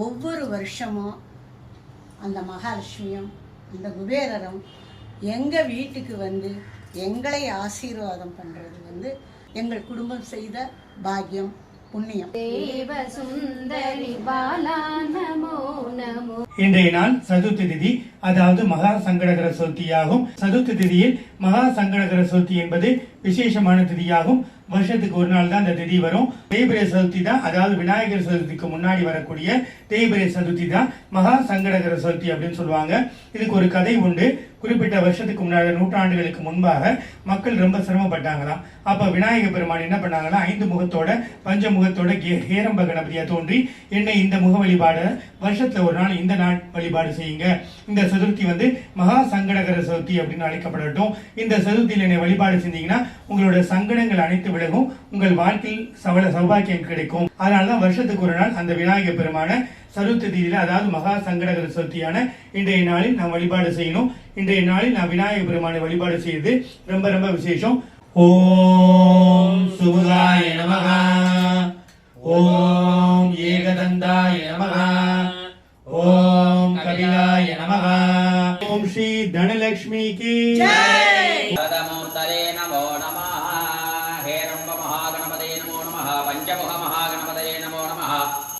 ஒவ்வொரு வருஷமும் அந்த மகாலட்சுமியும் அந்த குபேரரும் எங்கள் வீட்டுக்கு வந்து எங்களை ஆசீர்வாதம் பண்ணுறது வந்து எங்கள் குடும்பம் செய்த பாக்கியம், புண்ணியம். இன்றைய நாள் சதுர்த்தி திதி, அதாவது மகா சங்கடகர சதுர்த்தியாகும். சதுர்த்தி திதியில் மகா சங்கடகர சதுர்த்தி என்பது விசேஷமான திதியாகும். வருஷத்துக்கு ஒரு நாள் தான் அந்த திதி வரும். தேய்பிரை சதுர்த்தி தான், அதாவது விநாயகர் சதுர்த்திக்கு முன்னாடி வரக்கூடிய தேய்பிரை சதுர்த்தி தான் மகா சங்கடகர சதுர்த்தி அப்படின்னு சொல்லுவாங்க. இதுக்கு ஒரு கதை உண்டு. குறிப்பிட்ட வருஷத்துக்கு முன்னாடி, நூற்றாண்டுகளுக்கு முன்பாக மக்கள் ரொம்ப சிரமப்பட்டாங்களாம். அப்ப விநாயகர் பெருமான் என்ன பண்ணாங்கன்னா, 5 முகத்தோட பஞ்சமுகத்தோட ஹேரம்ப கணபதியா தோன்றி, என்னை இந்த முக வழிபாடு வருஷத்துல ஒரு நாள் இந்த நாள் வழிபாடு செய்யுங்க. இந்த சதுர்த்தி வந்து மகா சங்கடகர சதுர்த்தி அப்படின்னு அழைக்கப்படட்டும். இந்த சதுர்த்தியில் என்னை வழிபாடு செஞ்சீங்கன்னா உங்களோட சங்கடங்கள் அனைத்து விலகும், உங்கள் வாழ்க்கையில் சகல சௌபாக்கியம் கிடைக்கும். அதனாலதான் வருஷத்துக்கு ஒரு நாள் அந்த விநாயகர் பெருமான சதுர்த்தி திதியில, அதாவது மகா சங்கடகர சதுர்த்தியான இன்றைய நாளில் நாம் வழிபாடு செய்யணும். இன்றைய நாளில் நாம் விநாயகர் பெருமானை வழிபாடு செய்வது ரொம்ப ரொம்ப விசேஷம். ஓம் சுமுகாய நமஹ, ஓம் ஏகதந்தாய நமஹ, ஓம் கபிலாய நமஹ, ஓம் ஸ்ரீ தனலட்சுமி கி ஜெய். நமோ